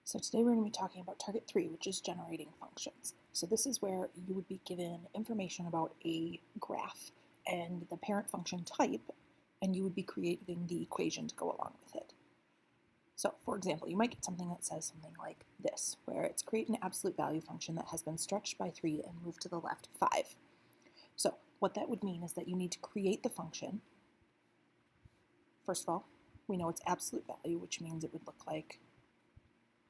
So today we're going to be talking about target 3, which is generating functions. So this is where you would be given information about a graph and the parent function type, and you would be creating the equation to go along with it. So for example, you might get something that says something like this, where it's create an absolute value function that has been stretched by 3 and moved to the left 5. So what that would mean is that you need to create the function. First of all, we know it's absolute value, which means it would look like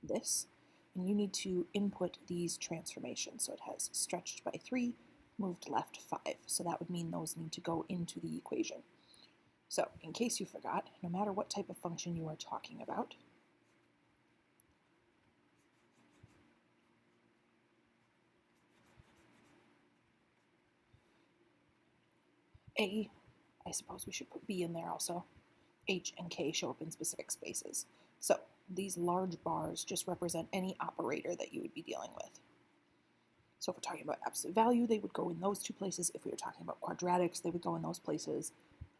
this, and you need to input these transformations. So it has stretched by 3, moved left 5. So that would mean those need to go into the equation. So in case you forgot, no matter what type of function you are talking about, I suppose we should put B in there also, H and K show up in specific spaces. So these large bars just represent any operator that you would be dealing with. So if we're talking about absolute value, they would go in those two places. If we were talking about quadratics, they would go in those places.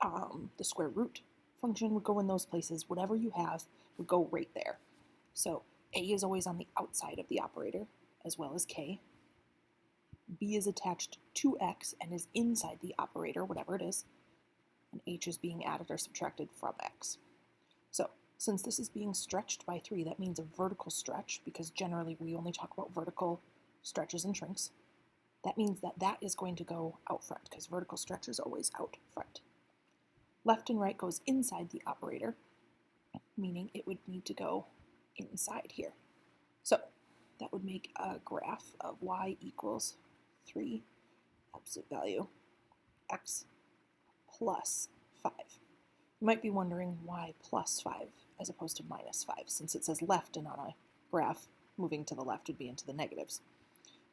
The square root function would go in those places. Whatever you have would go right there. So A is always on the outside of the operator, as well as K. B is attached to X and is inside the operator, whatever it is. And H is being added or subtracted from X. So since this is being stretched by 3, that means a vertical stretch, because generally we only talk about vertical stretches and shrinks. That means that that is going to go out front, because vertical stretch is always out front. Left and right goes inside the operator, meaning it would need to go inside here. So that would make a graph of y equals 3, absolute value, x plus 5. You might be wondering why plus 5 as opposed to minus 5, since it says left, and on a graph, moving to the left would be into the negatives.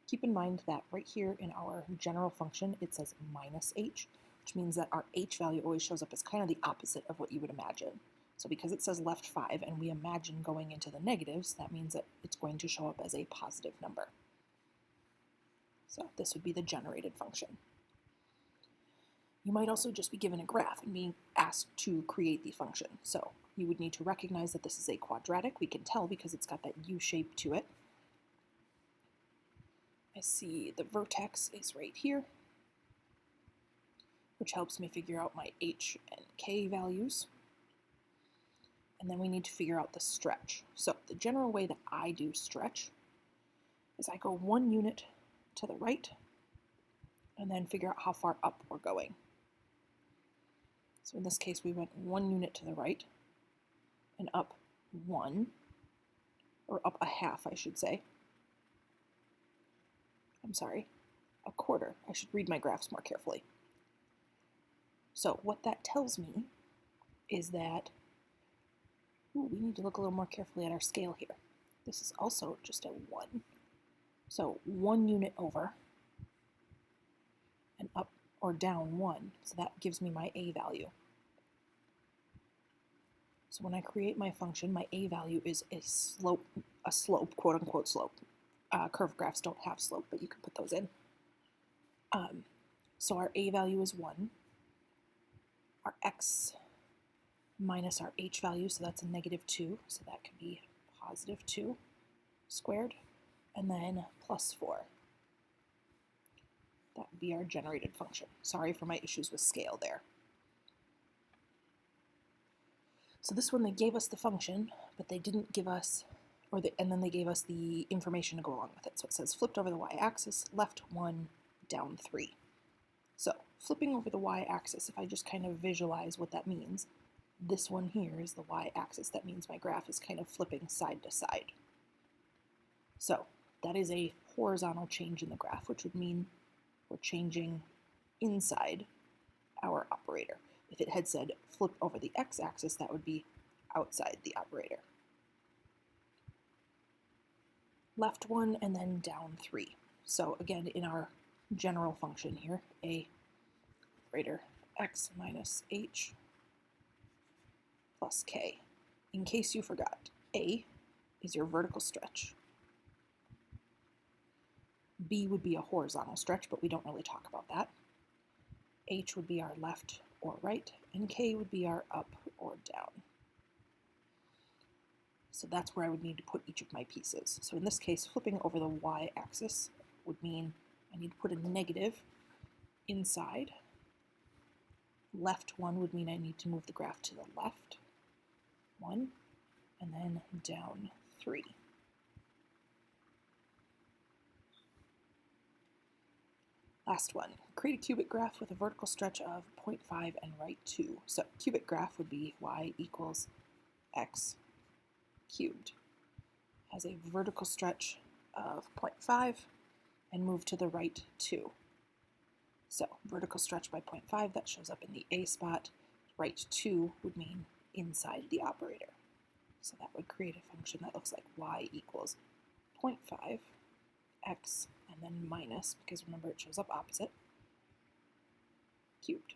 Keep in mind that right here in our general function, it says minus h, which means that our h value always shows up as kind of the opposite of what you would imagine. So because it says left 5 and we imagine going into the negatives, that means that it's going to show up as a positive number. So this would be the generated function. You might also just be given a graph and being asked to create the function. So you would need to recognize that this is a quadratic. We can tell because it's got that U shape to it. I see the vertex is right here, which helps me figure out my H and K values. And then we need to figure out the stretch. So the general way that I do stretch is I go 1 unit to the right and then figure out how far up we're going. So in this case, we went 1 unit to the right and up 1, or up a half, I should say. I'm sorry, a quarter. I should read my graphs more carefully. So what that tells me is that, we need to look a little more carefully at our scale here. This is also just a 1. So 1 unit over and up or down 1. So that gives me my A value. So when I create my function, my A value is a slope, quote unquote slope. Curve graphs don't have slope, but you can put those in. So our A value is 1. Our X minus our H value, so that's a -2, so that could be +2 squared, and then plus 4. That would be our generated function. Sorry for my issues with scale there. So this one, they gave us the function, but they didn't give us, and then they gave us the information to go along with it. So it says flipped over the y-axis, left 1, down 3. So flipping over the y-axis, if I just kind of visualize what that means, this one here is the y-axis. That means my graph is kind of flipping side to side. So that is a horizontal change in the graph, which would mean we're changing inside our operator. If it had said flip over the x-axis, that would be outside the operator. Left 1 and then down 3. So again, in our general function here, A operator x minus h plus k. In case you forgot, A is your vertical stretch. B would be a horizontal stretch, but we don't really talk about that. H would be our left or right, and K would be our up or down. So that's where I would need to put each of my pieces. So in this case, flipping over the y-axis would mean I need to put a negative inside. Left 1 would mean I need to move the graph to the left 1, and then down 3. Last one, create a cubic graph with a vertical stretch of 0.5 and right 2. So cubic graph would be y equals x cubed. Has a vertical stretch of 0.5 and move to the right 2. So vertical stretch by 0.5, that shows up in the A spot. Right 2 would mean inside the operator. So that would create a function that looks like y equals 0.5 x and then minus, because remember it shows up opposite, cubed.